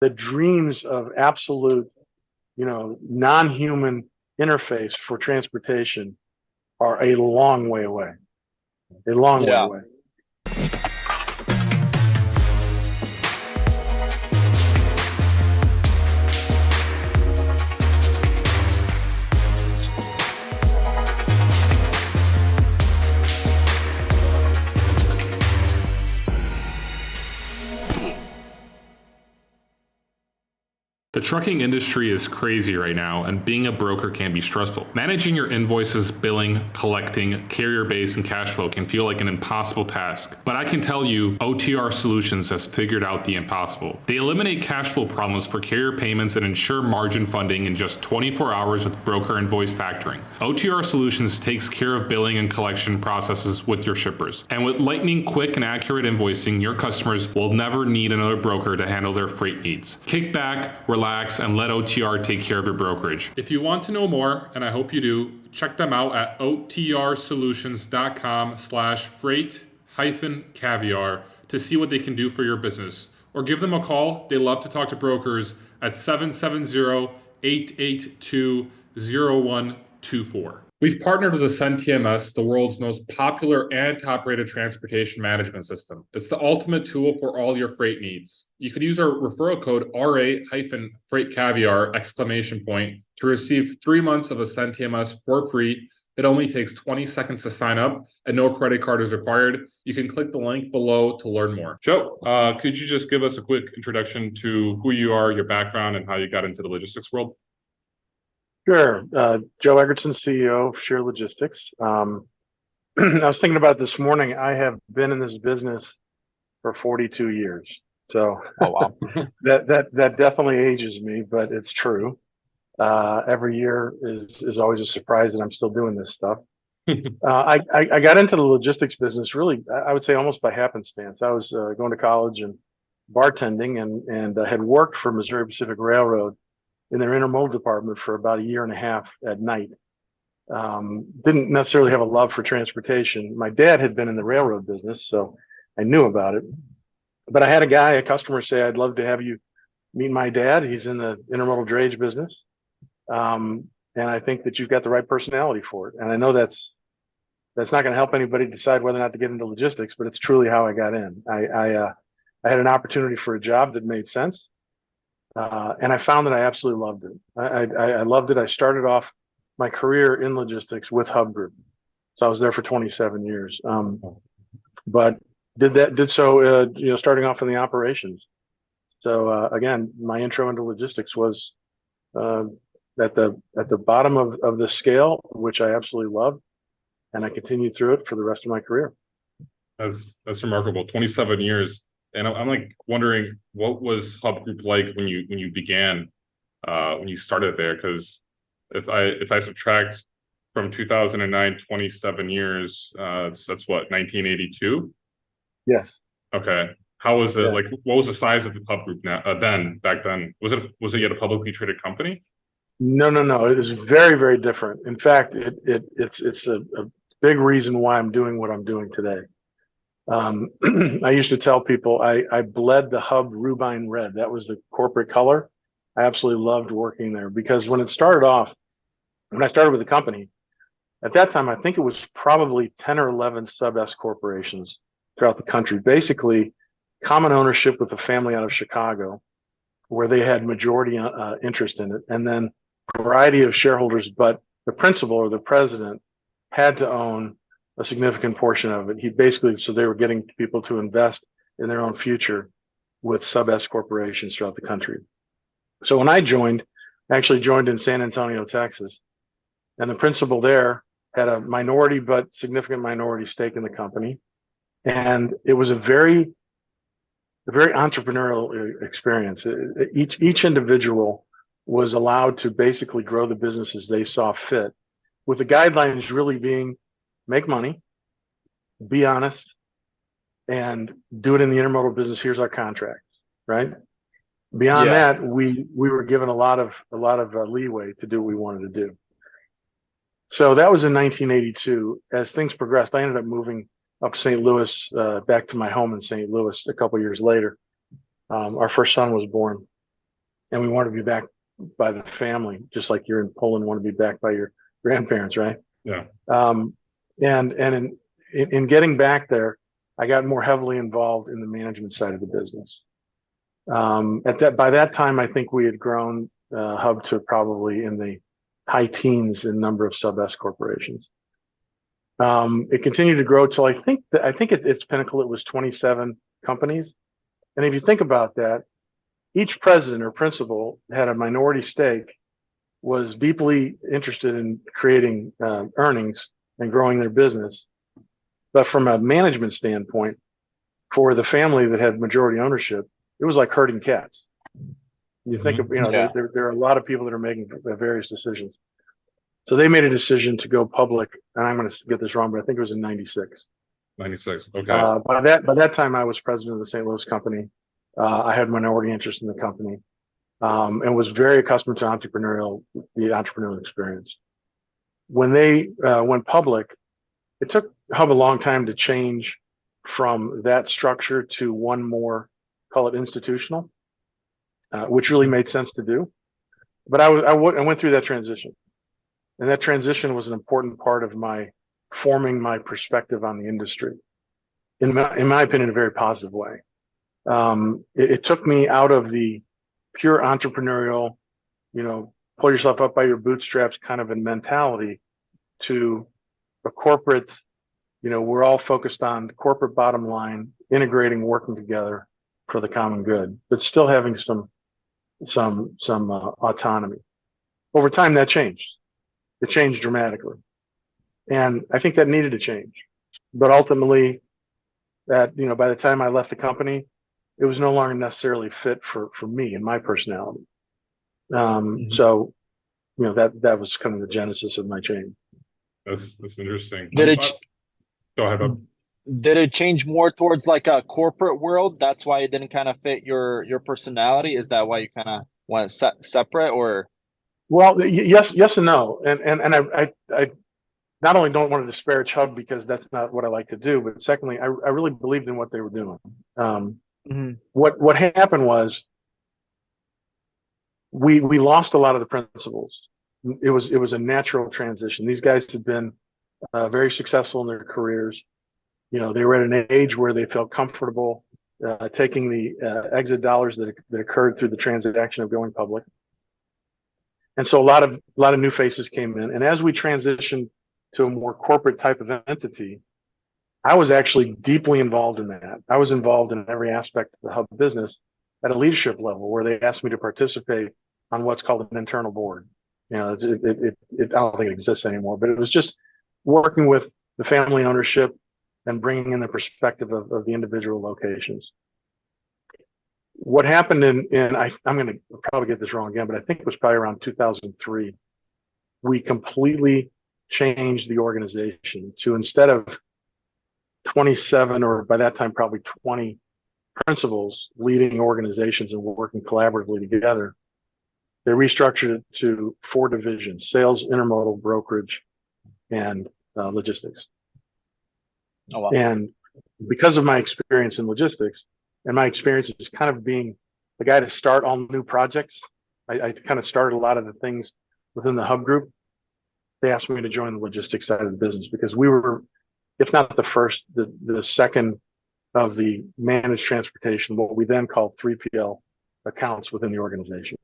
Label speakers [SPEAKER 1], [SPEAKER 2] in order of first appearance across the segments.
[SPEAKER 1] that dreams of absolute, non-human interface for transportation are a long way away. A long way
[SPEAKER 2] Yeah.
[SPEAKER 1] away.
[SPEAKER 3] The trucking industry is crazy right now, and being a broker can be stressful. Managing your invoices, billing, collecting, carrier base, and cash flow can feel like an impossible task. But I can tell you, OTR Solutions has figured out the impossible. They eliminate cash flow problems for carrier payments and ensure margin funding in just 24 hours with broker invoice factoring. OTR Solutions takes care of billing and collection processes with your shippers. And with lightning quick and accurate invoicing, your customers will never need another broker to handle their freight needs. Kick back, relax, and let OTR take care of your brokerage. If you want to know more, and I hope you do, check them out at otrsolutions.com/freight-caviar to see what they can do for your business. Or give them a call. They love to talk to brokers at 770-882-0124. We've partnered with Ascend TMS, the world's most popular and top-rated transportation management system. It's the ultimate tool for all your freight needs. You can use our referral code RA-FreightCaviar! To receive 3 months of Ascend TMS for free. It only takes 20 seconds to sign up, and no credit card is required. You can click the link below to learn more. Joe, could you just give us a quick introduction to who you are, your background, and how you got into the logistics world?
[SPEAKER 1] Sure. Joe Egertson, CEO of Shear Logistics. I was thinking about this morning. I have been in this business for 42 years. So
[SPEAKER 2] Oh, wow.
[SPEAKER 1] that definitely ages me, but it's true. Every year is always a surprise that I'm still doing this stuff. I got into the logistics business really, I would say almost by happenstance. I was going to college and bartending and had worked for Missouri Pacific Railroad in their intermodal department for about a year and a half at night. Didn't necessarily have a love for transportation. My dad had been in the railroad business, so I knew about it. But I had a customer say, I'd love to have you meet my dad. He's in the intermodal drayage business. And I think that you've got the right personality for it. And I know that's not going to help anybody decide whether or not to get into logistics, but it's truly how I got in. I had an opportunity for a job that made sense. And I found that I absolutely loved it. I loved it. I started off my career in logistics with Hub Group. So I was there for 27 years. But did so, starting off in the operations. So again, my intro into logistics was at the bottom of the scale, which I absolutely loved. And I continued through it for the rest of my career.
[SPEAKER 3] That's remarkable. 27 years. And I'm like wondering, what was Hub Group like when you began, when you started there? Because if I subtract from 2009, 27 years, that's what, 1982?
[SPEAKER 1] Yes.
[SPEAKER 3] Okay. How was it?
[SPEAKER 1] Yeah.
[SPEAKER 3] Like, what was the size of the Hub Group back then? Was it yet a publicly traded company?
[SPEAKER 1] No. It is very, very different. In fact, it's a big reason why I'm doing what I'm doing today. I used to tell people I bled the Hub Rubine red. That was the corporate color. I absolutely loved working there because when I started with the company, at that time, I think it was probably 10 or 11 sub-S corporations throughout the country, basically common ownership with a family out of Chicago where they had majority interest in it. And then a variety of shareholders, but the principal or the president had to own a significant portion of it. So they were getting people to invest in their own future with sub-S corporations throughout the country. So when I actually joined in San Antonio, Texas, and the principal there had a minority but significant minority stake in the company. And it was a very entrepreneurial experience. Each individual was allowed to basically grow the business as they saw fit, with the guidelines really being make money, be honest, and do it in the intermodal business. Here's our contract, right? Beyond that, we were given a lot of leeway to do what we wanted to do. So that was in 1982. As things progressed, I ended up moving up to St. Louis, back to my home in St. Louis a couple years later. Our first son was born. and we want to be backed by the family, just like you're in Poland, want to be backed by your grandparents, right?
[SPEAKER 3] Yeah.
[SPEAKER 1] And in getting back there, I got more heavily involved in the management side of the business. By that time, I think we had grown Hub to probably in the high teens in number of sub S corporations. It continued to grow till I think at its pinnacle it was 27 companies. And if you think about that, each president or principal had a minority stake, was deeply interested in creating earnings and growing their business. But from a management standpoint, for the family that had majority ownership, it was like herding cats. You think of,
[SPEAKER 2] Yeah.
[SPEAKER 1] there are a lot of people that are making various decisions. So they made a decision to go public, and I'm going to get this wrong, but I think it was in '96.
[SPEAKER 3] 96. Okay.
[SPEAKER 1] By that time, I was president of the St. Louis company. I had minority interest in the company, and was very accustomed to the entrepreneurial experience. When they went public, it took Hub a long time to change from that structure to one more, call it institutional, which really made sense to do. But I went through that transition, and that transition was an important part of my forming my perspective on the industry. In my opinion, in a very positive way. It took me out of the pure entrepreneurial, pull yourself up by your bootstraps kind of a mentality to a corporate, we're all focused on corporate bottom line, integrating, working together for the common good, but still having some autonomy. Over time, that changed. It changed dramatically, and I think that needed to change. But ultimately, that by the time I left the company, it was no longer necessarily fit for me and my personality. So, that was kind of the genesis of my change.
[SPEAKER 3] That's interesting.
[SPEAKER 2] Did it
[SPEAKER 3] Go ahead, Bob.
[SPEAKER 2] did it change more towards like a corporate world? That's why it didn't kind of fit your personality. Is that why you kind of went separate, or?
[SPEAKER 1] Well, yes and no. And I not only don't want to disparage Hub because that's not what I like to do, but secondly, I really believed in what they were doing. What happened was we lost a lot of the principles. It was a natural transition. These guys had been very successful in their careers. They were at an age where they felt comfortable taking the exit dollars that occurred through the transaction of going public. And so a lot of new faces came in. And as we transitioned to a more corporate type of entity, I was actually deeply involved in that. I was involved in every aspect of the Hub business at a leadership level, where they asked me to participate on what's called an internal board. I don't think it exists anymore, but it was just working with the family ownership and bringing in the perspective of the individual locations. What happened I'm going to probably get this wrong again, but I think it was probably around 2003. We completely changed the organization to, instead of 27, or by that time probably 20 principals leading organizations and working collaboratively together, they restructured it to 4 divisions: sales, intermodal, brokerage, and logistics.
[SPEAKER 2] Oh, wow.
[SPEAKER 1] And because of my experience in logistics, and my experience is kind of being the guy to start all new projects, I kind of started a lot of the things within the Hub group. They asked me to join the logistics side of the business because we were, if not the first, the second of the managed transportation, what we then called 3PL accounts within the organization.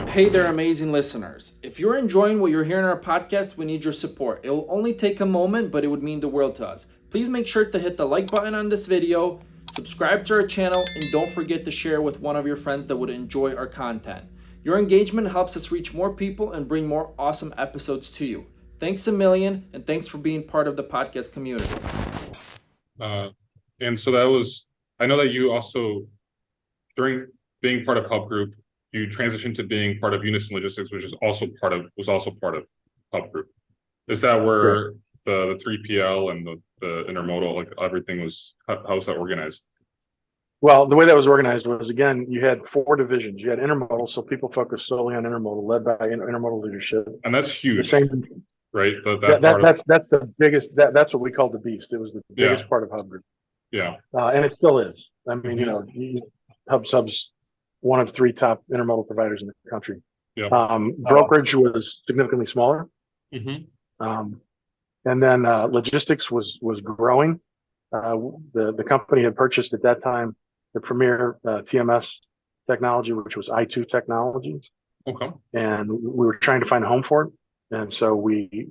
[SPEAKER 4] Hey there, amazing listeners. If you're enjoying what you're hearing on our podcast, we need your support. It will only take a moment, but it would mean the world to us. Please make sure to hit the like button on this video, subscribe to our channel, and don't forget to share with one of your friends that would enjoy our content. Your engagement helps us reach more people and bring more awesome episodes to you. Thanks a million, and thanks for being part of the podcast community.
[SPEAKER 3] And so I know that you also, during being part of Hub Group, you transitioned to being part of Unison Logistics, which was also part of Hub Group. Is that where the 3PL and the intermodal, like everything was, how was that organized?
[SPEAKER 1] Well, the way that was organized was, again, you had 4 divisions. You had intermodal, so people focused solely on intermodal, led by intermodal leadership.
[SPEAKER 3] And that's huge,
[SPEAKER 1] the same,
[SPEAKER 3] right?
[SPEAKER 1] That's the biggest. That's what we called the beast. It was the biggest part of Hub Group.
[SPEAKER 3] Yeah,
[SPEAKER 1] and it still is. I mean, Hub's one of three top intermodal providers in the country.
[SPEAKER 3] Yeah.
[SPEAKER 1] Brokerage was significantly smaller.
[SPEAKER 3] Mm-hmm.
[SPEAKER 1] And then logistics was growing. The company had purchased at that time the premier TMS technology, which was I2 technology,
[SPEAKER 3] Okay.
[SPEAKER 1] and we were trying to find a home for it. And so we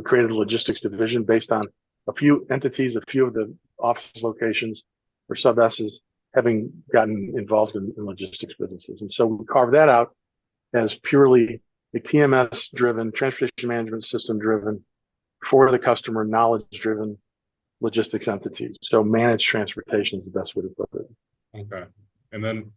[SPEAKER 1] created a logistics division based on a few entities, a few of the office locations or sub S's having gotten involved in logistics businesses. And so we carved that out as purely a TMS driven, transportation management system driven, for the customer, knowledge driven logistics entities. So managed transportation is the best way to put it.
[SPEAKER 3] Okay. And then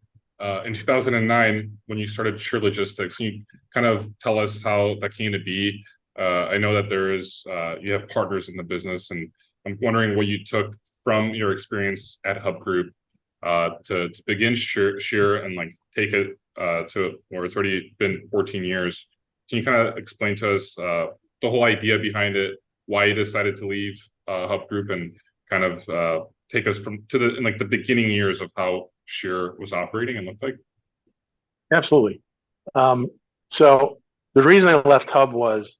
[SPEAKER 3] in 2009, when you started Shear Logistics, can you kind of tell us how that came to be? I know that you have partners in the business, and I'm wondering what you took from your experience at Hub Group to begin Shear and like take it to where it's already been 14 years. Can you kind of explain to us the whole idea behind it, why you decided to leave Hub Group, and kind of take us to the beginning years of how Shear was operating and looked like?
[SPEAKER 1] Absolutely. So the reason I left Hub was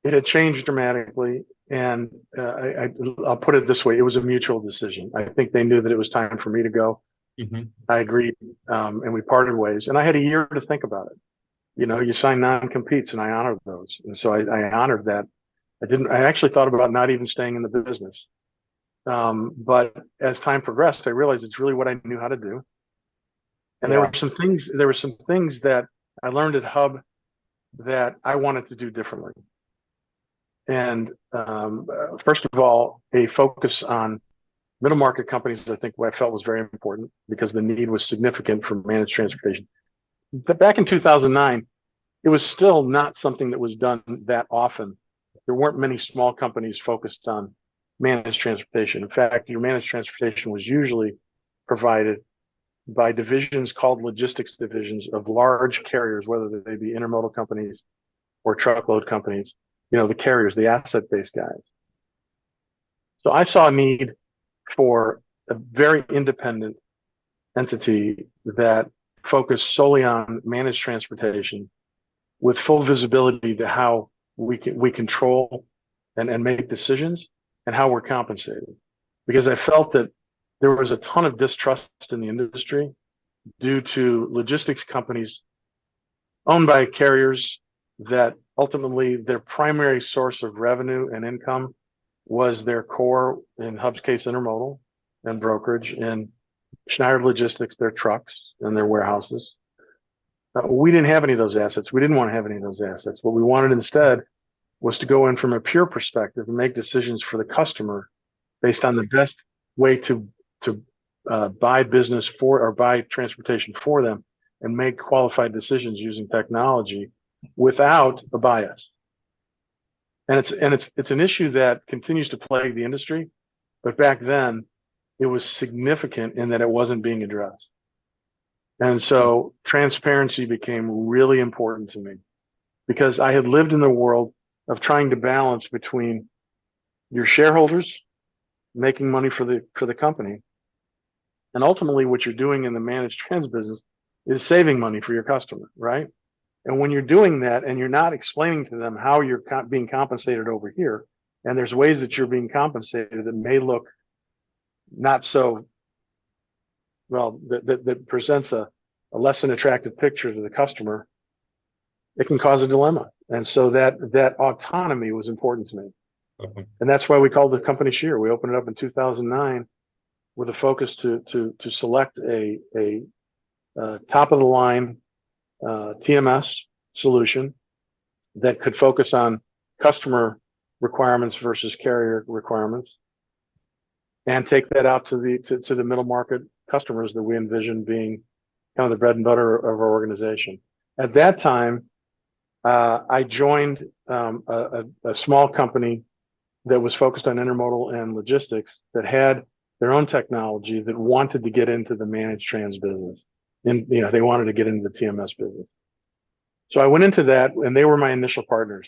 [SPEAKER 1] it had changed dramatically, and I'll put it this way: it was a mutual decision. I think they knew that it was time for me to go.
[SPEAKER 3] Mm-hmm.
[SPEAKER 1] I agreed, and we parted ways. And I had a year to think about it. You know, you sign non-competes, and I honored those, and so I honored that. I actually thought about not even staying in the business. But as time progressed, I realized it's really what I knew how to do. And there were some things that I learned at Hub that I wanted to do differently. And first of all, a focus on middle market companies, I think what I felt was very important because the need was significant for managed transportation. But back in 2009, it was still not something that was done that often. There weren't many small companies focused on managed transportation. In fact, your managed transportation was usually provided by divisions called logistics divisions of large carriers, whether they be intermodal companies or truckload companies, you know, the carriers, the asset-based guys. So I saw a need for a very independent entity that focused solely on managed transportation with full visibility to how we control and make decisions and how we're compensated. Because I felt that there was a ton of distrust in the industry due to logistics companies owned by carriers that ultimately their primary source of revenue and income was their core, in Hub's case, intermodal and brokerage, and Schneider Logistics, their trucks and their warehouses. We didn't have any of those assets. We didn't want to have any of those assets. What we wanted instead was to go in from a pure perspective and make decisions for the customer based on the best way to buy business for or buy transportation for them and make qualified decisions using technology without a bias. And it's an issue that continues to plague the industry, but back then it was significant in that it wasn't being addressed. And so transparency became really important to me because I had lived in the world of trying to balance between your shareholders making money for the company, and ultimately what you're doing in the managed trans business is saving money for your customer, right? And when you're doing that and you're not explaining to them how you're being compensated over here, and there's ways that you're being compensated that may look not so well, that presents a less than attractive picture to the customer, it can cause a dilemma. And so that autonomy was important to me.
[SPEAKER 3] Okay.
[SPEAKER 1] And that's why we called the company Shear. We opened it up in 2009 with a focus to select a top of the line TMS solution that could focus on customer requirements versus carrier requirements, and take that out to the middle market customers that we envision being kind of the bread and butter of our organization. At that time, I joined a small company that was focused on intermodal and logistics that had their own technology that wanted to get into the managed trans business. And, you know, they wanted to get into the TMS business. So I went into that and they were my initial partners.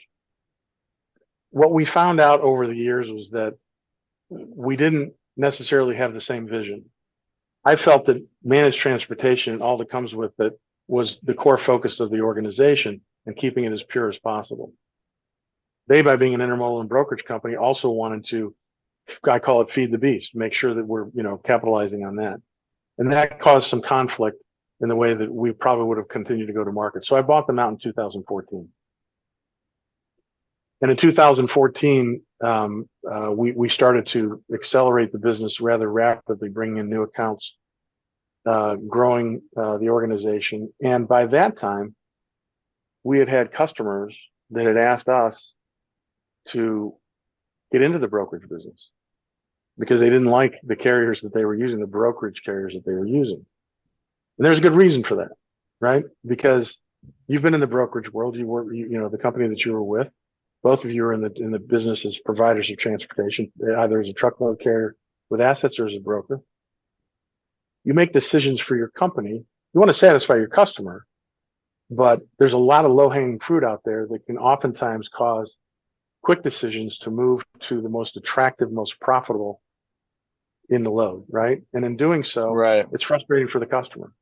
[SPEAKER 1] What we found out over the years was that we didn't necessarily have the same vision. I felt that managed transportation and all that comes with it was the core focus of the organization and keeping it as pure as possible. They, by being an intermodal and brokerage company, also wanted to, I call it feed the beast, make sure that we're, capitalizing on that. And that caused some conflict in the way that we probably would have continued to go to market. So I bought them out in 2014. And in 2014, we started to accelerate the business rather rapidly, bringing in new accounts, growing the organization. And by that time, we had customers that had asked us to get into the brokerage business because they didn't like the carriers that they were using, the brokerage carriers that they were using. And there's a good reason for that, right? Because you've been in the brokerage world. You were, the company that you were with, both of you are in the business as providers of transportation, either as a truckload carrier with assets or as a broker. You make decisions for your company. You want to satisfy your customer, but there's a lot of low-hanging fruit out there that can oftentimes cause quick decisions to move to the most attractive, most profitable in the load, right? And in doing so,
[SPEAKER 2] Right.
[SPEAKER 1] it's frustrating for the customer.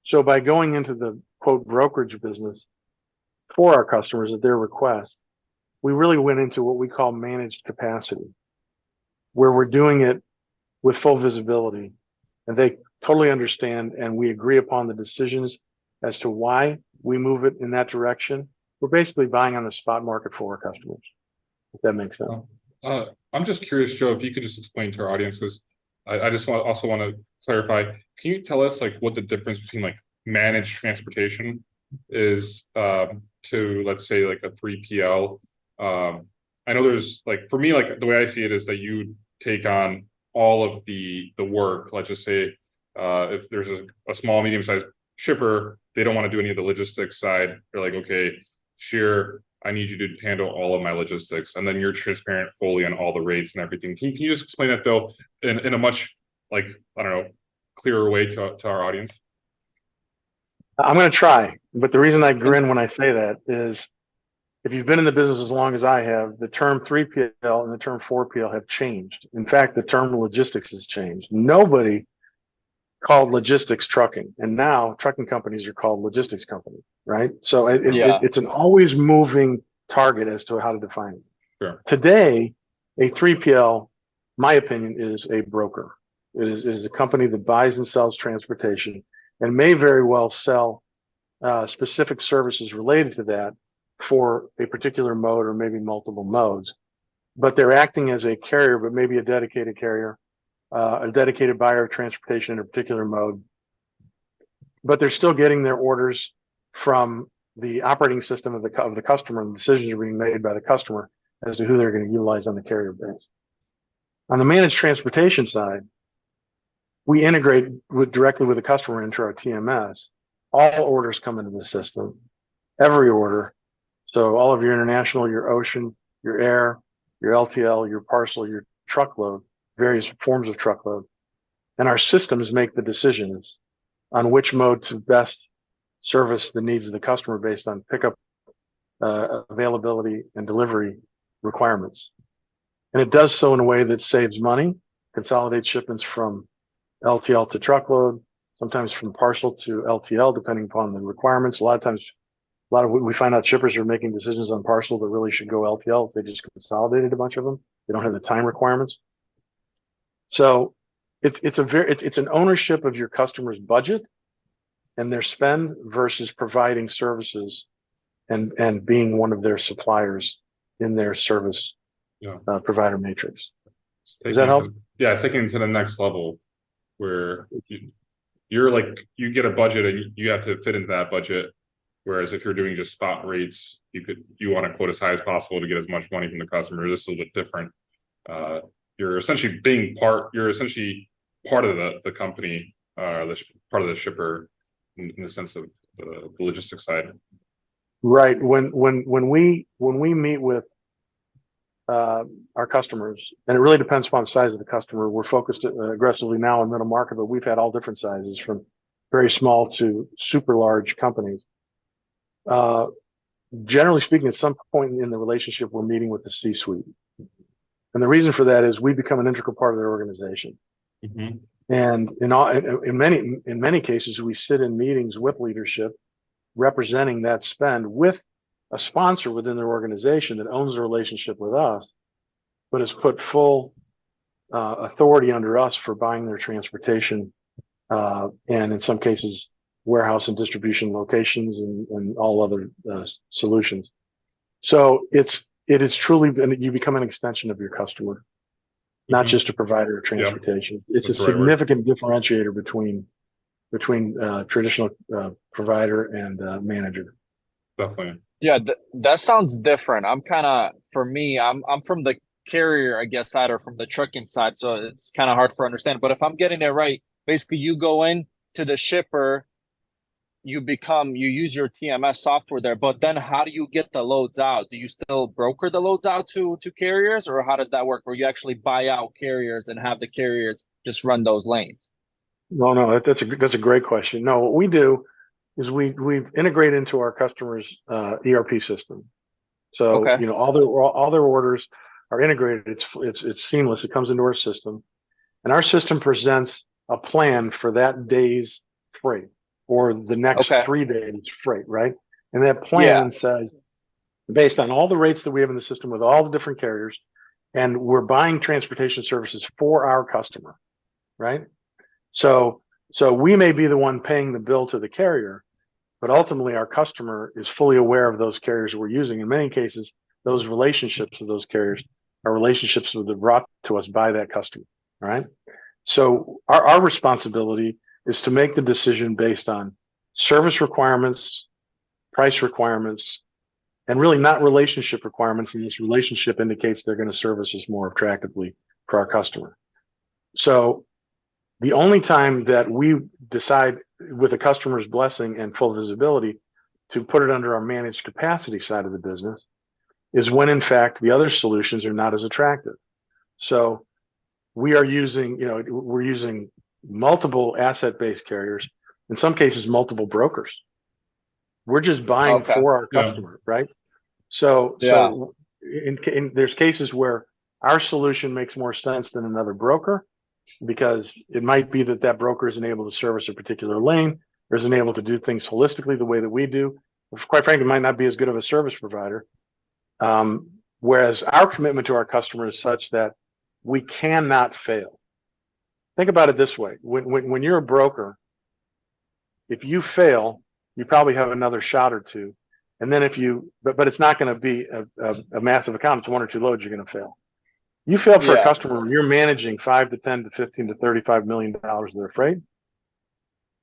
[SPEAKER 1] So by going into the quote brokerage business for our customers at their request, we really went into what we call managed capacity, where we're doing it with full visibility and they totally understand and we agree upon the decisions as to why we move it in that direction. We're basically buying on the spot market for our customers, if that makes sense.
[SPEAKER 3] I'm just curious, Joe, if you could just explain to our audience, because I just want to clarify. Can you tell us what the difference between managed transportation is to, let's say, a 3PL? I know there's for me, the way I see it is that you take on all of the work. Let's just say if there's a small, medium-sized shipper, they don't want to do any of the logistics side. They're like, okay, Shear, I need you to handle all of my logistics, and then you're transparent fully on all the rates and everything. Can you just explain that though in a much I don't know, clearer way to our audience?
[SPEAKER 1] I'm going to try, but the reason I grin when I say that is if you've been in the business as long as I have, the term 3PL and the term 4PL have changed. In fact, the term logistics has changed. Nobody called logistics trucking, and now trucking companies are called logistics companies, right? So it's an always moving target as to how to define it.
[SPEAKER 3] Sure.
[SPEAKER 1] Today, a 3PL, my opinion, is a broker. It is a company that buys and sells transportation and may very well sell specific services related to that for a particular mode or maybe multiple modes. But they're acting as a carrier, but maybe a dedicated carrier, a dedicated buyer of transportation in a particular mode. But they're still getting their orders from the operating system of the customer, and the decisions are being made by the customer as to who they're going to utilize on the carrier base. On the managed transportation side, we integrate directly with the customer into our TMS. All orders come into the system, every order. So all of your international, your ocean, your air, your LTL, your parcel, your truckload, various forms of truckload. And our systems make the decisions on which mode to best service the needs of the customer based on pickup, availability, and delivery requirements. And it does so in a way that saves money, consolidates shipments from LTL to truckload, sometimes from parcel to LTL, depending upon the requirements. A lot of times, we find out shippers are making decisions on parcel that really should go LTL if they just consolidated a bunch of them. They don't have the time requirements. So it's an ownership of your customer's budget and their spend versus providing services and being one of their suppliers in their service provider matrix. Does that help?
[SPEAKER 3] Yeah, it's taking it to the next level where you get a budget and you have to fit into that budget. Whereas if you're doing just spot rates, you want to quote as high as possible to get as much money from the customer. This is a little bit different. You're essentially part of the company, part of the shipper in the sense of the logistics side. Right.
[SPEAKER 1] When we meet with our customers, and it really depends upon the size of the customer. We're focused aggressively now on middle market, but we've had all different sizes from very small to super large companies. Generally speaking, at some point in the relationship, we're meeting with the C-suite. And the reason for that is we become an integral part of their organization.
[SPEAKER 3] Mm-hmm.
[SPEAKER 1] And in many cases, we sit in meetings with leadership representing that spend with a sponsor within their organization that owns the relationship with us, but has put full authority under us for buying their transportation, and in some cases, warehouse and distribution locations and all other solutions. So it is truly, you become an extension of your customer, not just a provider of transportation. It's
[SPEAKER 3] That's
[SPEAKER 1] a
[SPEAKER 3] the right word.
[SPEAKER 1] significant differentiator between traditional provider and manager.
[SPEAKER 3] Definitely.
[SPEAKER 2] Yeah, that sounds different. I'm kind of, for me, I'm from the carrier, I guess, side or from the trucking side, so it's kind of hard for understand. But if I'm getting it right, basically you go in to the shipper, you use your TMS software there, but then how do you get the loads out? Do you still broker the loads out to carriers, or how does that work? Where you actually buy out carriers and have the carriers just run those lanes?
[SPEAKER 1] No, that's a great question. No, what we do is we've integrated into our customers' ERP system. So
[SPEAKER 2] Okay.
[SPEAKER 1] all their orders are integrated. It's seamless. It comes into our system, and our system presents a plan for that day's freight or the next
[SPEAKER 2] Okay.
[SPEAKER 1] 3 days freight, right? And that
[SPEAKER 2] Yeah.
[SPEAKER 1] plan says, based on all the rates that we have in the system with all the different carriers, and we're buying transportation services for our customer, right? So we may be the one paying the bill to the carrier, but ultimately our customer is fully aware of those carriers we're using. In many cases, those relationships with those carriers are relationships that are brought to us by that customer. All right. So our responsibility is to make the decision based on service requirements, price requirements, and really not relationship requirements. And this relationship indicates they're going to service us more attractively for our customer. So the only time that we decide, with the customer's blessing and full visibility, to put it under our managed capacity side of the business is when, in fact, the other solutions are not as attractive. So we're using multiple asset-based carriers, in some cases, multiple brokers. We're just buying
[SPEAKER 2] Okay.
[SPEAKER 1] for our
[SPEAKER 3] Yeah.
[SPEAKER 1] customer, right? So there's cases where our solution makes more sense than another broker, because it might be that broker isn't able to service a particular lane, or isn't able to do things holistically the way that we do. Quite frankly, might not be as good of a service provider. Whereas our commitment to our customer is such that we cannot fail. Think about it this way: when you're a broker, if you fail, you probably have another shot or two, and then but it's not going to be a massive account. It's 1 or 2 loads you're going to fail. You fail for a customer, you're managing $5 to $10 to $15 to $35 million of their freight,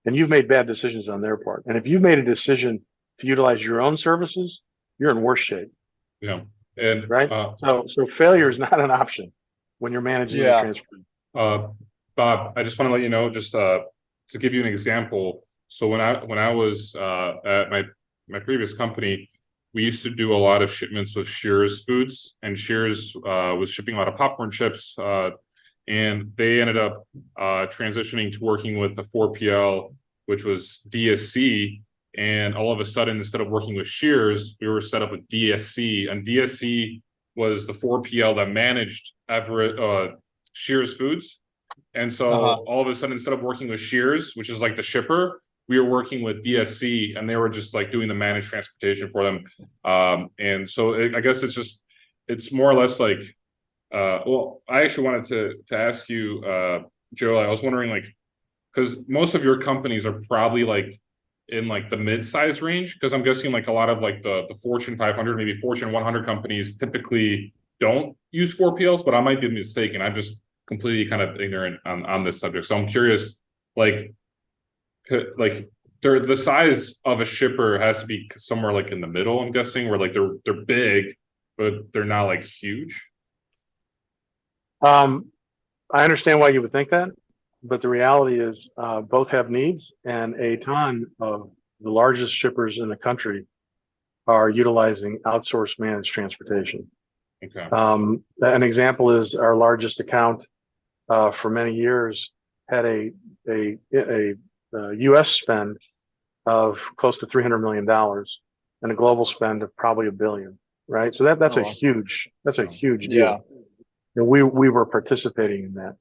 [SPEAKER 1] and you've made bad decisions on their part. And if you've made a decision to utilize your own services, you're in worse shape.
[SPEAKER 3] Yeah. And
[SPEAKER 1] right. So failure is not an option when you're managing your transport.
[SPEAKER 3] Bob, I just want to let you know, just to give you an example. So when I was at my previous company, we used to do a lot of shipments with Shear's Foods, and Shear's was shipping a lot of popcorn chips, and they ended up transitioning to working with the 4PL, which was DSC. And all of a sudden, instead of working with Shear's, we were set up with DSC, and DSC was the 4PL that managed Shear's Foods. And so all of a sudden, instead of working with Shear's, which is like the shipper, we were working with DSC, and they were just like doing the managed transportation for them. And so I guess it's more or less like, well, I actually wanted to ask you, Joe, I was wondering, like, because most of your companies are probably like in like the mid-size range, because I'm guessing like a lot of like the Fortune 500, maybe Fortune 100 companies typically don't use 4PLs, but I might be mistaken. I'm just completely kind of ignorant on this subject. So I'm curious, like the size of a shipper has to be somewhere like in the middle, I'm guessing, where like they're big, but they're not like huge.
[SPEAKER 1] I understand why you would think that, but the reality is both have needs, and a ton of the largest shippers in the country are utilizing outsourced managed transportation.
[SPEAKER 3] Okay.
[SPEAKER 1] An example is our largest account for many years had a U.S. spend of close to $300 million and a global spend of probably $1 billion, right? So that's a huge deal.
[SPEAKER 2] Yeah.
[SPEAKER 1] And we were participating in that.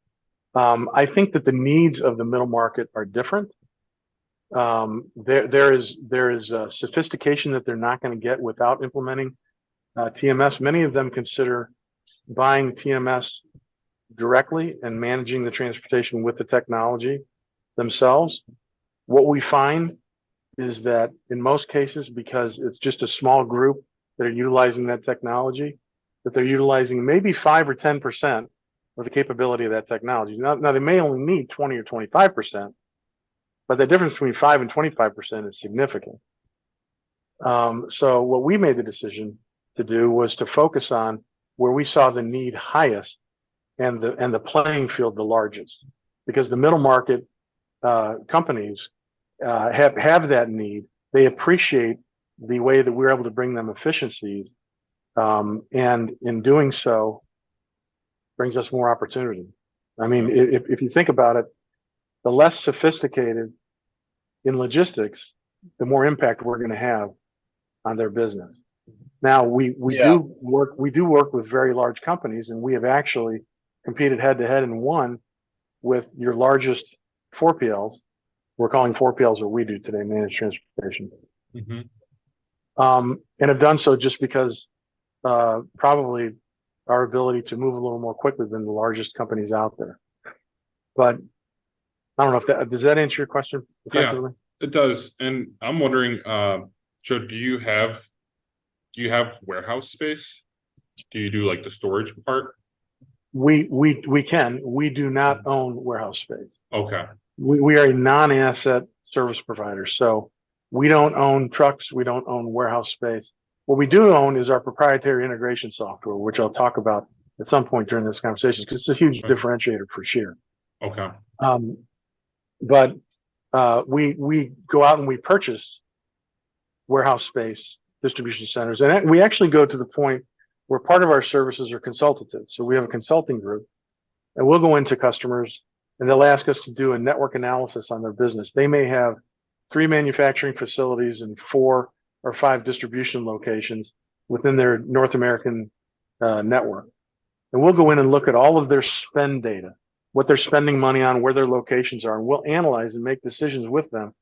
[SPEAKER 1] I think that the needs of the middle market are different. There is sophistication that they're not going to get without implementing TMS. Many of them consider buying TMS directly and managing the transportation with the technology themselves. What we find is that in most cases, because it's just a small group that are utilizing that technology, that they're utilizing maybe 5 or 10% of the capability of that technology. Now they may only need 20 or 25%, but the difference between 5 and 25% is significant. So what we made the decision to do was to focus on where we saw the need highest and the playing field the largest, because the middle market companies have that need. They appreciate the way that we're able to bring them efficiencies, and in doing so, brings us more opportunity. I mean, if you think about it, the less sophisticated in logistics, the more impact we're going to have on their business. Now we do work with very large companies, and we have actually competed head to head and won with your largest 4PLs. We're calling 4PLs what we do today, managed transportation. And have done so just because probably our ability to move a little more quickly than the largest companies out there. But I don't know if does that answer your question effectively?
[SPEAKER 3] Yeah, it does. And I'm wondering, Joe, do you have warehouse space? Do you do like the storage part?
[SPEAKER 1] We can. We do not own warehouse space.
[SPEAKER 3] Okay.
[SPEAKER 1] We are a non-asset service provider. So we don't own trucks. We don't own warehouse space. What we do own is our proprietary integration software, which I'll talk about at some point during this conversation, because it's a huge differentiator for Shear.
[SPEAKER 3] Okay.
[SPEAKER 1] But we go out and we purchase warehouse space, distribution centers, and we actually go to the point where part of our services are consultative. So we have a consulting group, and we'll go into customers, and they'll ask us to do a network analysis on their business. They may have 3 manufacturing facilities and 4 or 5 distribution locations within their North American network. And we'll go in and look at all of their spend data, what they're spending money on, where their locations are, and we'll analyze and make decisions with them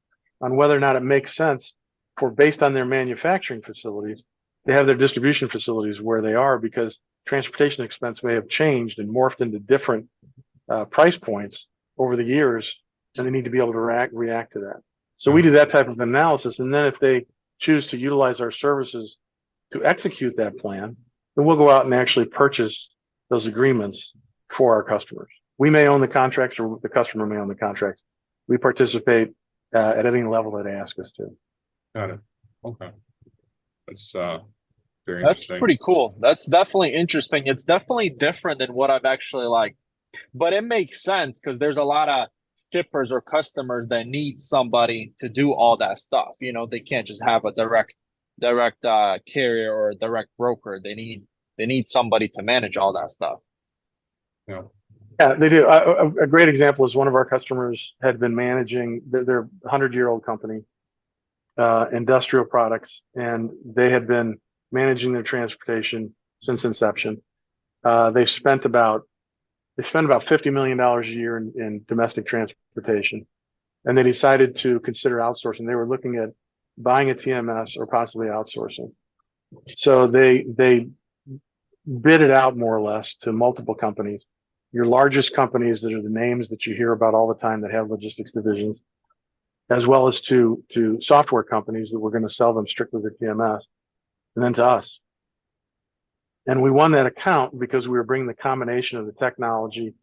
[SPEAKER 1] on whether or not it makes sense for, based on their manufacturing facilities, they have their distribution facilities where they are, because transportation expense may have changed and morphed into different price points over the years, and they need to be able to react to that. So we do that type of analysis, and then if they choose to utilize our services to execute that plan, then we'll go out and actually purchase those agreements for our customers. We may own the contracts, or the customer may own the contracts. We participate at any level that they ask us to.
[SPEAKER 3] Got it. Okay. That's very
[SPEAKER 2] That's
[SPEAKER 3] interesting.
[SPEAKER 2] pretty cool. That's definitely interesting. It's definitely different than what I've actually like, but it makes sense because there's a lot of shippers or customers that need somebody to do all that stuff. You know, they can't just have a direct carrier or a direct broker. They need somebody to manage all that stuff.
[SPEAKER 3] Yeah.
[SPEAKER 1] Yeah, they do. A great example is one of our customers had been managing their 100-year-old company, industrial products, and they had been managing their transportation since inception. They spent about $50 million a year in domestic transportation, and they decided to consider outsourcing. They were looking at buying a TMS or possibly outsourcing. So they bid it out more or less to multiple companies. Your largest companies that are the names that you hear about all the time that have logistics divisions, as well as to software companies that were going to sell them strictly the TMS, and then to us. And we won that account because we were bringing the combination of the technology,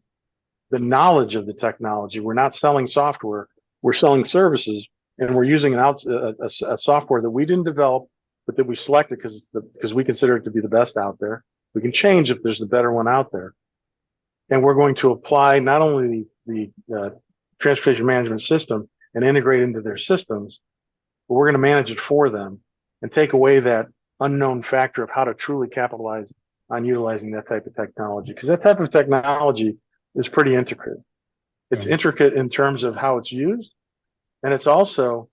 [SPEAKER 1] the knowledge of the technology. We're not selling software, we're selling services, and we're using a software that we didn't develop, but that we selected because we consider it to be the best out there. We can change if there's a better one out there. And we're going to apply not only the transportation management system and integrate into their systems, but we're going to manage it for them and take away that unknown factor of how to truly capitalize on utilizing that type of technology. Because that type of technology is pretty intricate. It's intricate in terms of how it's used, and it's also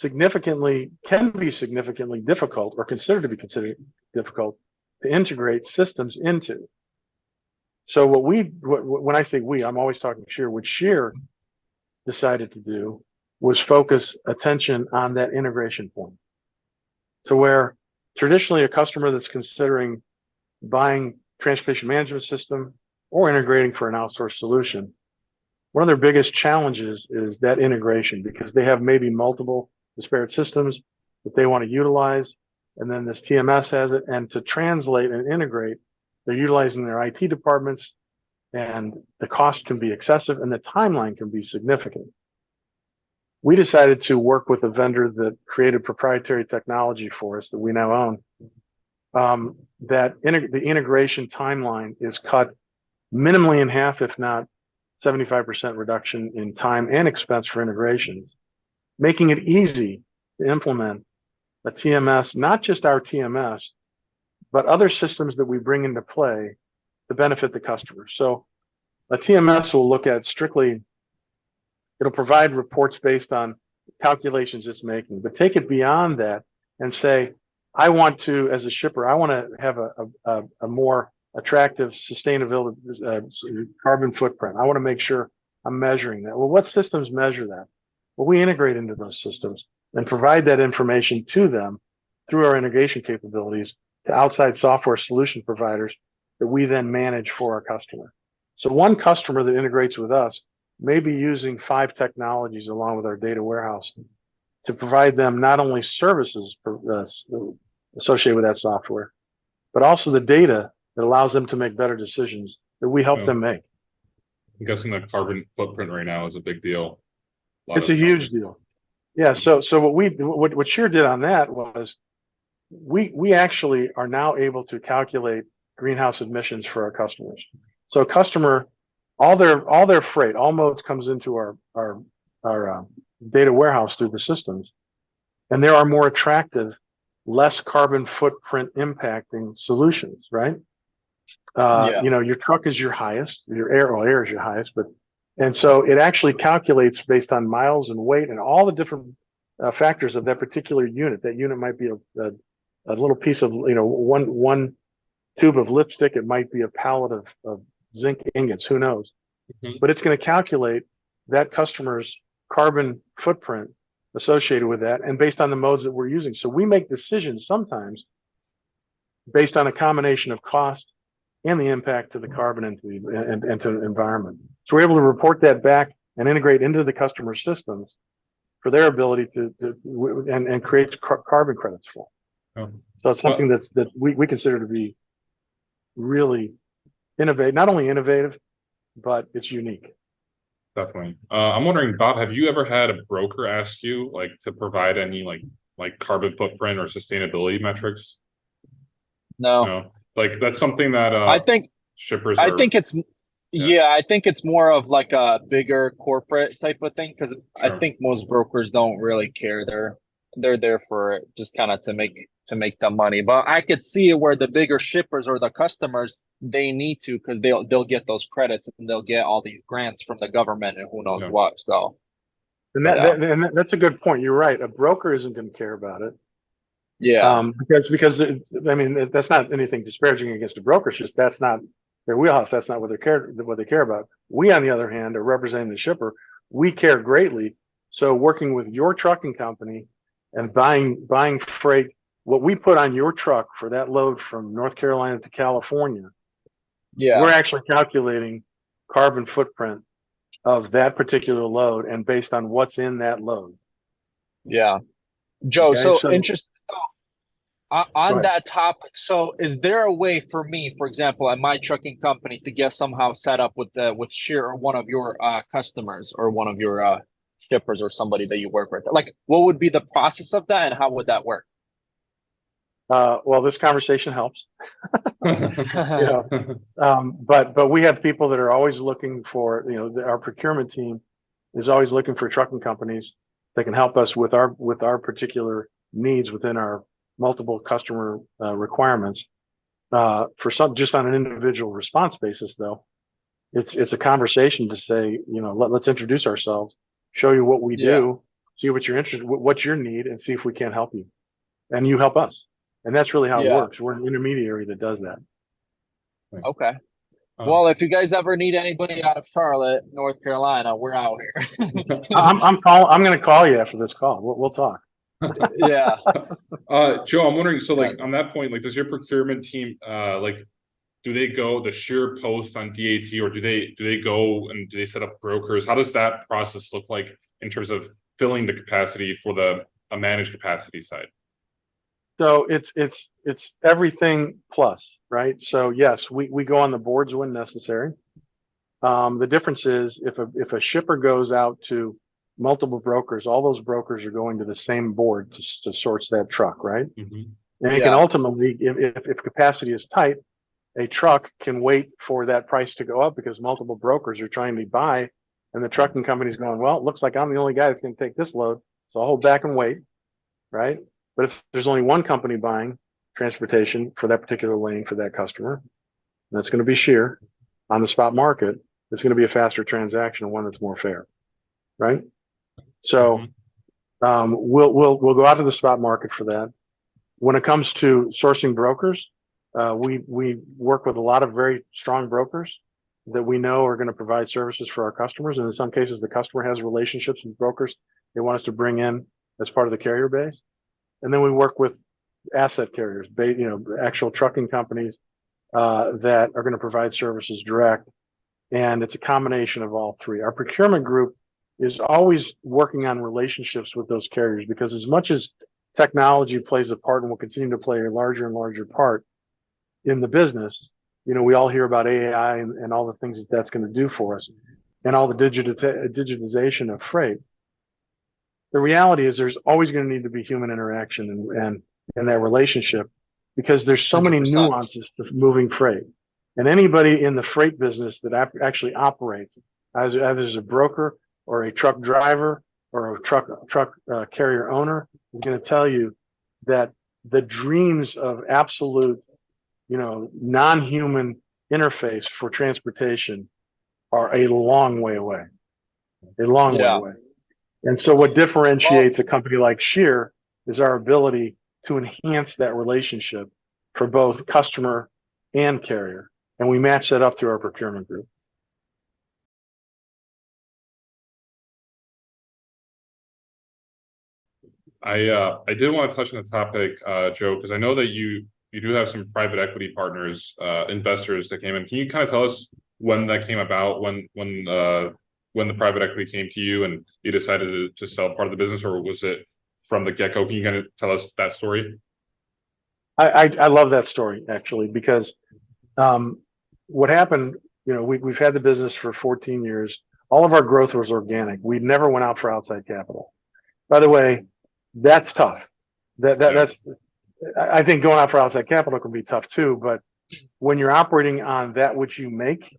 [SPEAKER 1] can be significantly difficult, or considered to be considered difficult, to integrate systems into. So when I say we, I'm always talking Shear. What Shear decided to do was focus attention on that integration point. So where traditionally a customer that's considering buying transportation management system or integrating for an outsourced solution, one of their biggest challenges is that integration, because they have maybe multiple disparate systems that they want to utilize. And then this TMS has it. And to translate and integrate, they're utilizing their IT departments, and the cost can be excessive and the timeline can be significant. We decided to work with a vendor that created proprietary technology for us that we now own. The integration timeline is cut minimally in half, if not 75% reduction in time and expense for integrations, making it easy to implement a TMS, not just our TMS, but other systems that we bring into play to benefit the customer. So a TMS will look at strictly, it'll provide reports based on calculations it's making, but take it beyond that and say, I want to, as a shipper, I want to have a more attractive sustainability carbon footprint. I want to make sure I'm measuring that. Well, what systems measure that? Well, we integrate into those systems and provide that information to them through our integration capabilities to outside software solution providers that we then manage for our customer. So one customer that integrates with us may be using 5 technologies along with our data warehouse to provide them not only services associated with that software, but also the data that allows them to make better decisions that we help them make.
[SPEAKER 3] I'm guessing the carbon footprint right now is a big deal.
[SPEAKER 1] It's a huge deal. Yeah. So what Shear did on that was we actually are now able to calculate greenhouse emissions for our customers. So a customer, all their freight, all modes comes into our data warehouse through the systems, and there are more attractive, less carbon footprint impacting solutions, right? You know, your truck is your highest, your air is your highest, and so it actually calculates based on miles and weight and all the different factors of that particular unit. That unit might be a little piece of, you know, one tube of lipstick. It might be a pallet of zinc ingots, who knows? But it's going to calculate that customer's carbon footprint associated with that, and based on the modes that we're using. So we make decisions sometimes based on a combination of cost and the impact to the carbon and to the environment. So we're able to report that back and integrate into the customer systems for their ability to create carbon credits for. So it's something that we consider to be really innovative, not only innovative, but it's unique.
[SPEAKER 3] Definitely. I'm wondering, Bob, have you ever had a broker ask you like to provide any like carbon footprint or sustainability metrics?
[SPEAKER 2] No.
[SPEAKER 3] Like that's something that
[SPEAKER 2] I think
[SPEAKER 3] shippers
[SPEAKER 2] I think it's I think it's more of like a bigger corporate type of thing, because I think most brokers don't really care. They're there for it, just kind of to make the money. But I could see it where the bigger shippers or the customers, they need to, because they'll get those credits and they'll get all these grants from the government and who knows what. So
[SPEAKER 1] and that's a good point. You're right. A broker isn't going to care about it.
[SPEAKER 2] Yeah.
[SPEAKER 1] Because I mean, that's not anything disparaging against a broker. It's just that's not their wheelhouse. That's not what they care about. We, on the other hand, are representing the shipper. We care greatly. So working with your trucking company and buying freight, what we put on your truck for that load from North Carolina to California, we're actually calculating carbon footprint of that particular load and based on what's in that load.
[SPEAKER 2] Yeah. Joe,
[SPEAKER 1] Okay,
[SPEAKER 2] so interesting. On that topic, so is there a way for me, for example, at my trucking company, to get somehow set up with Shear or one of your customers or one of your shippers or somebody that you work with? Like, what would be the process of that, and how would that work?
[SPEAKER 1] Well, this conversation helps. But we have people that are always looking for, our procurement team is always looking for trucking companies that can help us with our particular needs within our multiple customer requirements. For some, just on an individual response basis, though, it's a conversation to say, let's introduce ourselves, show you what we do, see what you're interested, what's your need, and see if we can't help you, and you help us. And that's really how it works. We're an intermediary that does that.
[SPEAKER 2] Okay. Well, if you guys ever need anybody out of Charlotte, North Carolina, we're out here.
[SPEAKER 1] I'm going to call you after this call. We'll talk.
[SPEAKER 2] Yeah.
[SPEAKER 3] Joe, I'm wondering, so
[SPEAKER 2] Yeah.
[SPEAKER 3] like on that point, like does your procurement team like do they go the Shear post on DAT, or do they go and do they set up brokers? How does that process look like in terms of filling the capacity for the a managed capacity side?
[SPEAKER 1] So it's everything plus, right? So yes, we go on the boards when necessary. The difference is if a shipper goes out to multiple brokers, all those brokers are going to the same board to source that truck, right?
[SPEAKER 3] Mm-hmm.
[SPEAKER 1] And it can ultimately, if capacity is tight, a truck can wait for that price to go up because multiple brokers are trying to buy, and the trucking company's going, well, it looks like I'm the only guy that's going to take this load, so I'll hold back and wait, right? But if there's only one company buying transportation for that particular lane for that customer, that's going to be Shear on the spot market. It's going to be a faster transaction and one that's more fair, right? So we'll go out to the spot market for that. When it comes to sourcing brokers, we work with a lot of very strong brokers that we know are going to provide services for our customers, and in some cases, the customer has relationships with brokers they want us to bring in as part of the carrier base. And then we work with asset carriers, actual trucking companies that are going to provide services direct. And it's a combination of all three. Our procurement group is always working on relationships with those carriers because as much as technology plays a part and will continue to play a larger and larger part in the business, we all hear about AI and all the things that that's going to do for us and all the digitization of freight. The reality is there's always going to need to be human interaction and that relationship because there's so many
[SPEAKER 2] 100%.
[SPEAKER 1] nuances to moving freight. And anybody in the freight business that actually operates as a broker or a truck driver or a truck carrier owner is going to tell you that the dreams of absolute, non-human interface for transportation are a long way away, a long way away. And so what differentiates a company like Shear is our ability to enhance that relationship for both customer and carrier. And we match that up through our procurement group.
[SPEAKER 3] I did want to touch on the topic, Joe, because I know that you do have some private equity partners, investors that came in. Can you kind of tell us when that came about, when the private equity came to you and you decided to sell part of the business, or was it from the get-go? Can you kind of tell us that story?
[SPEAKER 1] I love that story actually, because what happened, we've had the business for 14 years. All of our growth was organic. We never went out for outside capital. By the way, that's tough. That's I think going out for outside capital can be tough too. But when you're operating on that which you make,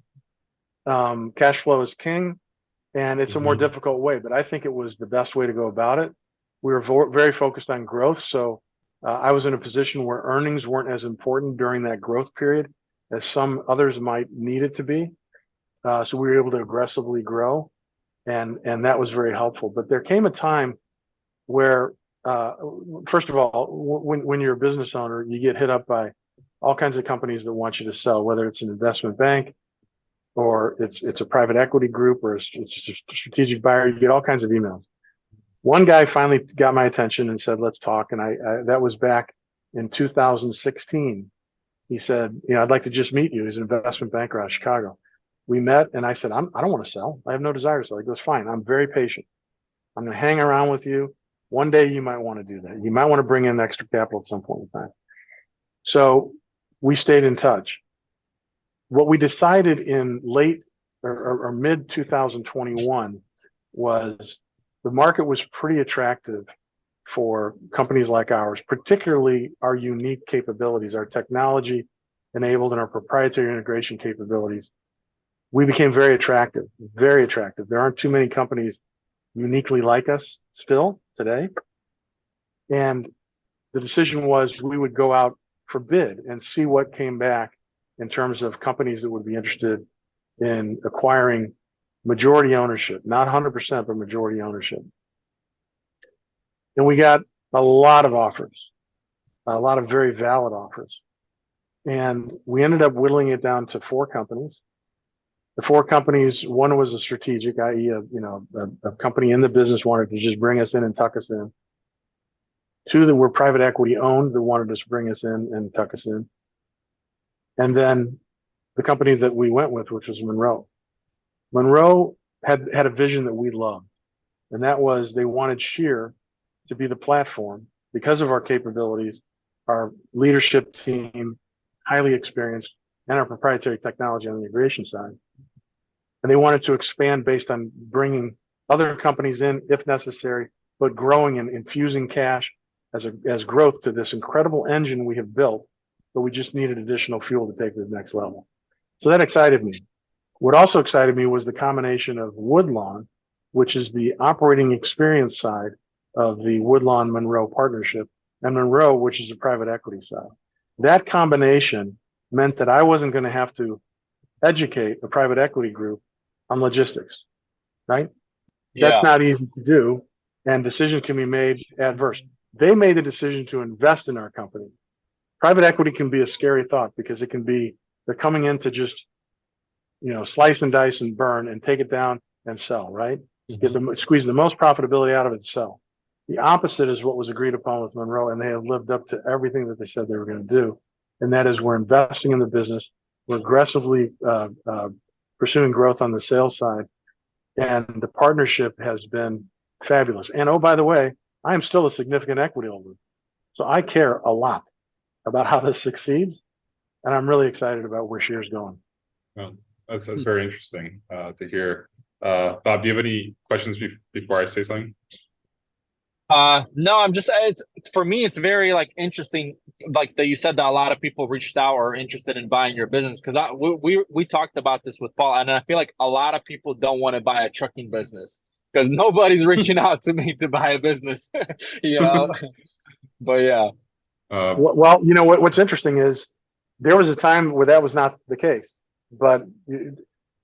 [SPEAKER 1] cash flow is king, and it's a more difficult way. But I think it was the best way to go about it. We were very focused on growth, so I was in a position where earnings weren't as important during that growth period as some others might need it to be. So we were able to aggressively grow, and that was very helpful. But there came a time where, first of all, when you're a business owner, you get hit up by all kinds of companies that want you to sell, whether it's an investment bank or it's a private equity group or it's a strategic buyer. You get all kinds of emails. One guy finally got my attention and said, let's talk. And I that was back in 2016. He said, I'd like to just meet you. He's an investment banker out of Chicago. We met and I said, I don't want to sell. I have no desire to sell. He goes, fine. I'm very patient. I'm going to hang around with you. One day you might want to do that. You might want to bring in extra capital at some point in time. So we stayed in touch. What we decided in late or mid 2021 was the market was pretty attractive for companies like ours, particularly our unique capabilities, our technology enabled and our proprietary integration capabilities. We became very attractive, very attractive. There aren't too many companies uniquely like us still today. And the decision was we would go out for bid and see what came back in terms of companies that would be interested in acquiring majority ownership, not 100%, but majority ownership. And we got a lot of offers, a lot of very valid offers. And we ended up whittling it down to 4 companies. The 4 companies, one was a strategic, i.e., a company in the business wanted to just bring us in and tuck us in. 2 that were private equity owned that wanted us to bring us in and tuck us in. And then the company that we went with, which was Monroe. Monroe had a vision that we loved, and that was they wanted Shear to be the platform because of our capabilities, our leadership team, highly experienced, and our proprietary technology on the integration side. And they wanted to expand based on bringing other companies in if necessary, but growing and infusing cash as growth to this incredible engine we have built, but we just needed additional fuel to take to the next level. So that excited me. What also excited me was the combination of Woodlawn, which is the operating experience side of the Woodlawn Monroe partnership, and Monroe, which is the private equity side. That combination meant that I wasn't going to have to educate a private equity group on logistics, right? That's not easy to do, and decisions can be made adverse. They made the decision to invest in our company. Private equity can be a scary thought because it can be they're coming in to just slice and dice and burn and take it down and sell, right? Squeeze the most profitability out of it to sell. The opposite is what was agreed upon with Monroe, and they have lived up to everything that they said they were going to do. And that is we're investing in the business. We're aggressively pursuing growth on the sales side. And the partnership has been fabulous. And oh, by the way, I am still a significant equity holder. So I care a lot about how this succeeds. And I'm really excited about where Shear's going.
[SPEAKER 3] Well, that's very interesting to hear. Bob, do you have any questions before I say something?
[SPEAKER 2] No, I'm just for me it's very interesting that you said that a lot of people reached out or are interested in buying your business, because we talked about this with Paul, and I feel like a lot of people don't want to buy a trucking business because nobody's reaching out to me to buy a business. But yeah.
[SPEAKER 1] Well, what's interesting is there was a time where that was not the case, but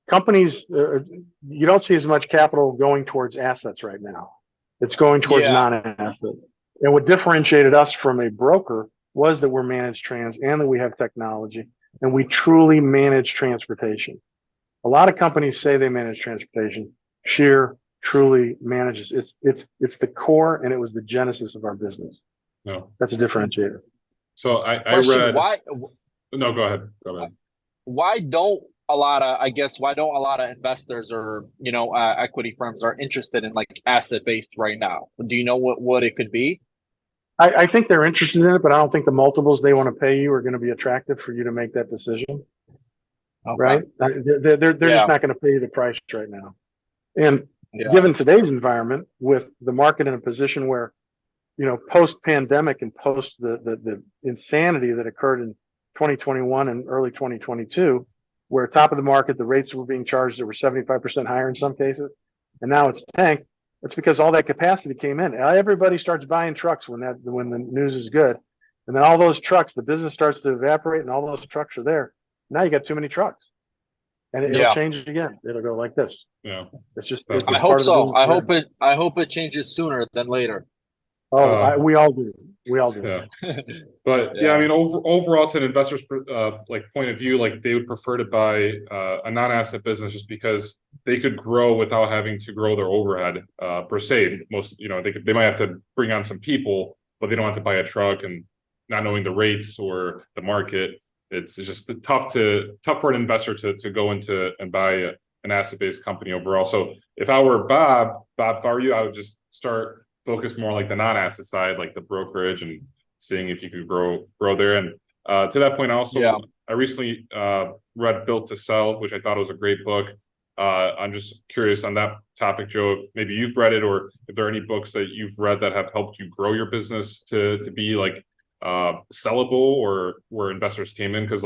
[SPEAKER 1] companies, you don't see as much capital going towards assets right now. It's going towards non-asset. And what differentiated us from a broker was that we're managed trans and that we have technology and we truly manage transportation. A lot of companies say they manage transportation. Shear truly manages. It's the core, and it was the genesis of our business.
[SPEAKER 3] No,
[SPEAKER 1] that's a differentiator.
[SPEAKER 3] So I read.
[SPEAKER 2] Why?
[SPEAKER 3] No, go ahead. Go ahead.
[SPEAKER 2] Why don't a lot of investors or equity firms are interested in asset based right now? Do you know what it could be?
[SPEAKER 1] I think they're interested in it, but I don't think the multiples they want to pay you are going to be attractive for you to make that decision. Okay. Right? They're just not going to pay you the price right now. And given today's environment, with the market in a position where, post pandemic and post the insanity that occurred in 2021 and early 2022, where top of the market, the rates were being charged that were 75% higher in some cases, and now it's tanked. It's because all that capacity came in. Everybody starts buying trucks when the news is good, and then all those trucks, the business starts to evaporate, and all those trucks are there. Now you got too many trucks, and it'll change again. It'll go like this.
[SPEAKER 3] Yeah,
[SPEAKER 1] it's just.
[SPEAKER 2] I hope so. I hope it changes sooner than later.
[SPEAKER 1] Oh, we all do. We all do.
[SPEAKER 3] Yeah. But I mean, overall, to an investor's point of view, they would prefer to buy a non-asset business just because they could grow without having to grow their overhead per se. Most, they might have to bring on some people, but they don't have to buy a truck, and not knowing the rates or the market, it's just tough for an investor to go into and buy an asset-based company overall. So if I were Bob, if I were you, I would just focus more the non-asset side, like the brokerage, and seeing if you could grow there. And to that point, I recently read Built to Sell, which I thought was a great book. I'm just curious on that topic, Joe, if maybe you've read it, or if there are any books that you've read that have helped you grow your business to be sellable, or where investors came in, because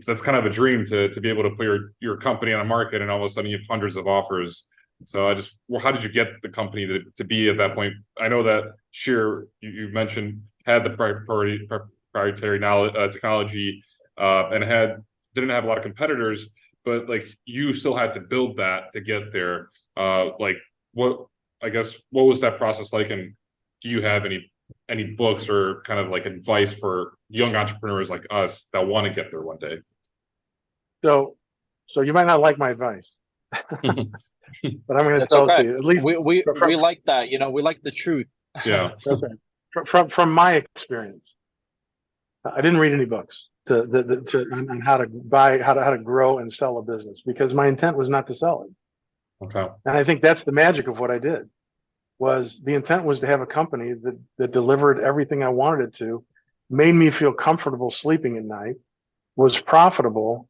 [SPEAKER 3] that's kind of a dream to be able to put your company on a market, and all of a sudden you have hundreds of offers. So how did you get the company to be at that point? I know that Shear, you mentioned, had the proprietary technology, and didn't have a lot of competitors, but you still had to build that to get there. What was that process like? And do you have any any books or kind of like advice for young entrepreneurs like us that want to get there one day?
[SPEAKER 1] So you might not like my advice, but I'm going to
[SPEAKER 2] That's
[SPEAKER 1] tell it to
[SPEAKER 2] okay.
[SPEAKER 1] you. At least
[SPEAKER 2] We like that. We like the truth.
[SPEAKER 3] Yeah.
[SPEAKER 1] okay. From my experience, I didn't read any books on how to buy, how to grow and sell a business, because my intent was not to sell it.
[SPEAKER 3] Okay.
[SPEAKER 1] And I think that's the magic of what I did. Was the intent was to have a company that delivered everything I wanted it to, made me feel comfortable sleeping at night, was profitable,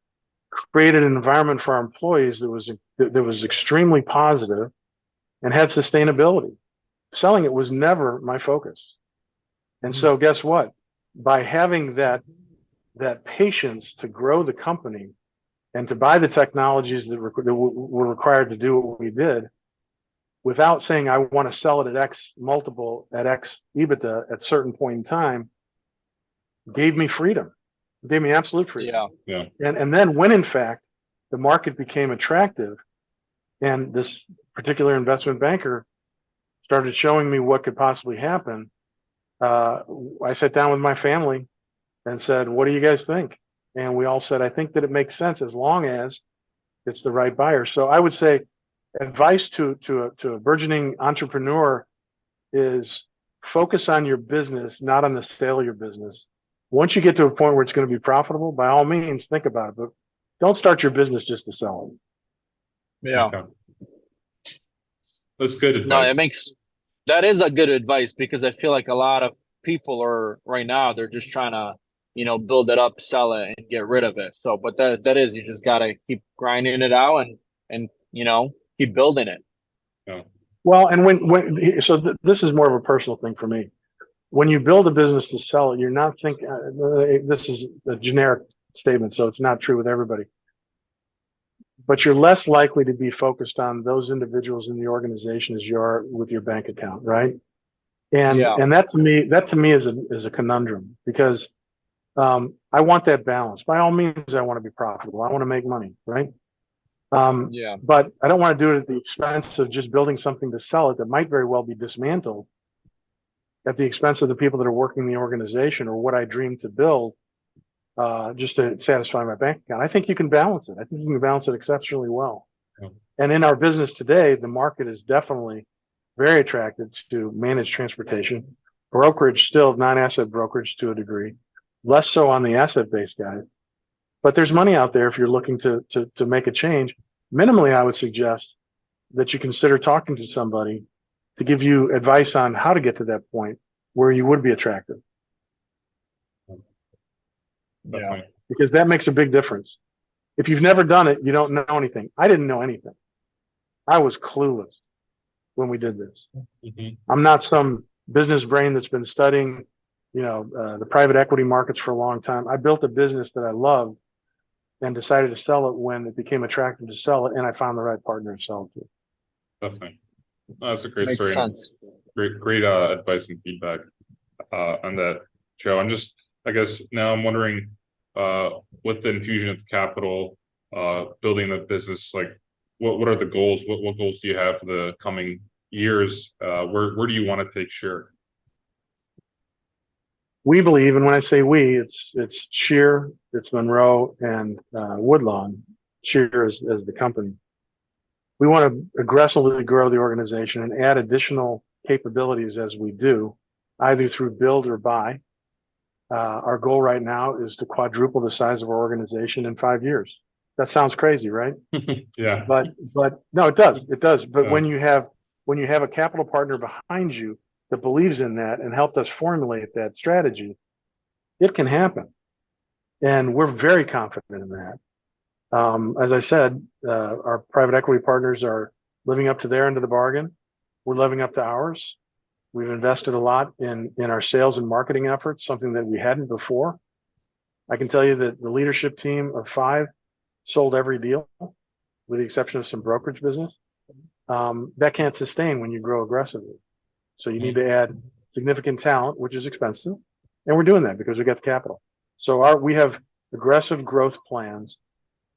[SPEAKER 1] created an environment for our employees that was extremely positive, and had sustainability. Selling it was never my focus. And so guess what? By having that patience to grow the company and to buy the technologies that were required to do what we did, without saying I want to sell it at X multiple, at X EBITDA at a certain point in time, gave me freedom. It gave me absolute freedom.
[SPEAKER 2] Yeah.
[SPEAKER 1] And then when in fact the market became attractive and this particular investment banker started showing me what could possibly happen, I sat down with my family and said, what do you guys think? And we all said, I think that it makes sense as long as it's the right buyer. So I would say advice to a burgeoning entrepreneur is focus on your business, not on the sale of your business. Once you get to a point where it's going to be profitable, by all means, think about it, but don't start your business just to sell it.
[SPEAKER 2] Yeah.
[SPEAKER 3] Okay. That's good
[SPEAKER 2] No,
[SPEAKER 3] advice.
[SPEAKER 2] that is a good advice, because I feel like a lot of people are right now, they're just trying to, build it up, sell it, and get rid of it. So, but that is, you just got to keep grinding it out and keep building it.
[SPEAKER 3] Yeah.
[SPEAKER 1] Well, and this is more of a personal thing for me. When you build a business to sell it, you're not thinking, this is a generic statement, so it's not true with everybody, but you're less likely to be focused on those individuals in the organization as you are with your bank account, right? And that to me is a conundrum, because I want that balance. By all means, I want to be profitable. I want to make money, right? But I don't want to do it at the expense of just building something to sell it that might very well be dismantled at the expense of the people that are working in the organization or what I dream to build, just to satisfy my bank account. I think you can balance it. I think you can balance it exceptionally well.
[SPEAKER 3] Yeah.
[SPEAKER 1] And in our business today, the market is definitely very attracted to managed transportation, brokerage, still non-asset brokerage to a degree, less so on the asset-based guys. But there's money out there if you're looking to make a change. Minimally, I would suggest that you consider talking to somebody to give you advice on how to get to that point where you would be attractive.
[SPEAKER 3] Definitely.
[SPEAKER 1] Because that makes a big difference. If you've never done it, you don't know anything. I didn't know anything. I was clueless when we did this.
[SPEAKER 3] Mm-hmm.
[SPEAKER 1] I'm not some business brain that's been studying, the private equity markets for a long time. I built a business that I loved and decided to sell it when it became attractive to sell it, and I found the right partner to sell it to.
[SPEAKER 3] Definitely. That's a great
[SPEAKER 2] Makes
[SPEAKER 3] story.
[SPEAKER 2] sense.
[SPEAKER 3] Great advice and feedback on that, Joe. I guess now I'm wondering, with the infusion of capital, building the business, like what are the goals? What goals do you have for the coming years? Where do you want to take Shear?
[SPEAKER 1] We believe, and when I say we, it's Shear, it's Monroe, and Woodlawn. Shear as the company. We want to aggressively grow the organization and add additional capabilities as we do, either through build or buy. Our goal right now is to quadruple the size of our organization in 5 years. That sounds crazy, right?
[SPEAKER 3] Yeah.
[SPEAKER 1] But no, it does. It does. But
[SPEAKER 3] Yeah.
[SPEAKER 1] when you have a capital partner behind you that believes in that and helped us formulate that strategy, it can happen. And we're very confident in that. As I said, our private equity partners are living up to their end of the bargain. We're living up to ours. We've invested a lot in our sales and marketing efforts, something that we hadn't before. I can tell you that the leadership team of 5 sold every deal, with the exception of some brokerage business. That can't sustain when you grow aggressively. So you need to add significant talent, which is expensive. And we're doing that because we got the capital. So we have aggressive growth plans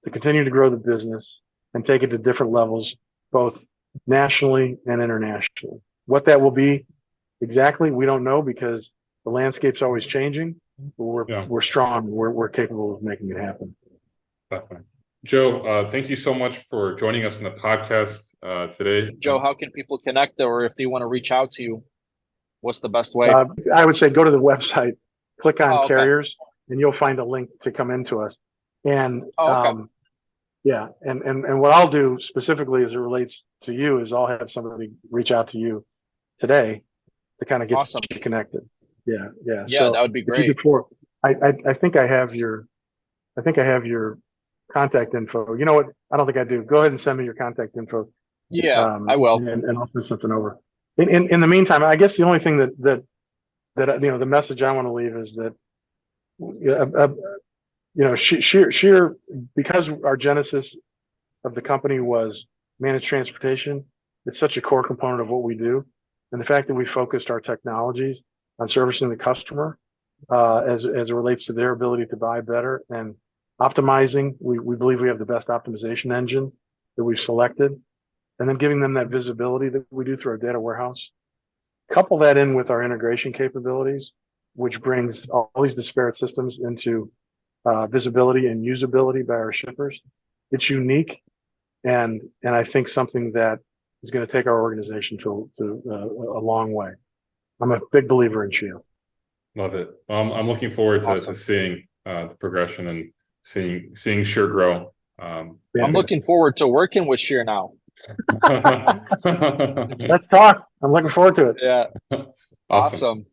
[SPEAKER 1] to continue to grow the business and take it to different levels, both nationally and internationally. What that will be exactly, we don't know because the landscape's always changing. But
[SPEAKER 3] Yeah.
[SPEAKER 1] we're strong. We're capable of making it happen.
[SPEAKER 3] Definitely. Joe, thank you so much for joining us in the podcast today.
[SPEAKER 2] Joe, how can people connect, or if they want to reach out to you, what's the best way?
[SPEAKER 1] I would say go to the website, click on
[SPEAKER 2] okay.
[SPEAKER 1] carriers, and you'll find a link to come into us. And
[SPEAKER 2] Okay.
[SPEAKER 1] yeah, and what I'll do specifically as it relates to you is I'll have somebody reach out to you today to kind of get
[SPEAKER 2] Awesome.
[SPEAKER 1] you connected. Yeah.
[SPEAKER 2] Yeah,
[SPEAKER 1] So
[SPEAKER 2] that would be
[SPEAKER 1] if you
[SPEAKER 2] great.
[SPEAKER 1] could I think I have your contact info. You know what? I don't think I do. Go ahead and send me your contact info.
[SPEAKER 2] Yeah, I will.
[SPEAKER 1] And I'll send something over. In the meantime, I guess the only thing that the message I want to leave is that Shear, because our genesis of the company was managed transportation, it's such a core component of what we do, and the fact that we focused our technologies on servicing the customer as it relates to their ability to buy better and optimizing. We believe we have the best optimization engine that we've selected, and then giving them that visibility that we do through our data warehouse. Couple that in with our integration capabilities, which brings all these disparate systems into visibility and usability by our shippers. It's unique, and I think something that is going to take our organization to a long way. I'm a big believer in Shear.
[SPEAKER 3] Love it. I'm looking forward to
[SPEAKER 2] Awesome.
[SPEAKER 3] seeing the progression and seeing Shear grow.
[SPEAKER 2] I'm looking forward to working with Shear now.
[SPEAKER 1] Let's talk. I'm looking forward to it.
[SPEAKER 2] Yeah.
[SPEAKER 3] Awesome.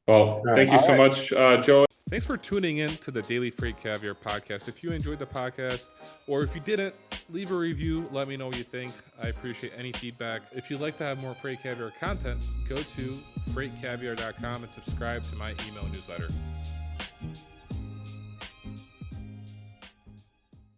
[SPEAKER 3] Well, thank you so
[SPEAKER 2] All
[SPEAKER 3] much, Joe. Thanks for tuning in to the Daily Freight Caviar podcast. If you enjoyed the podcast, or if you didn't, leave a review. Let me know what you think. I appreciate any feedback. If you'd like to have more Freight Caviar content, go to freightcaviar.com and subscribe to my email newsletter.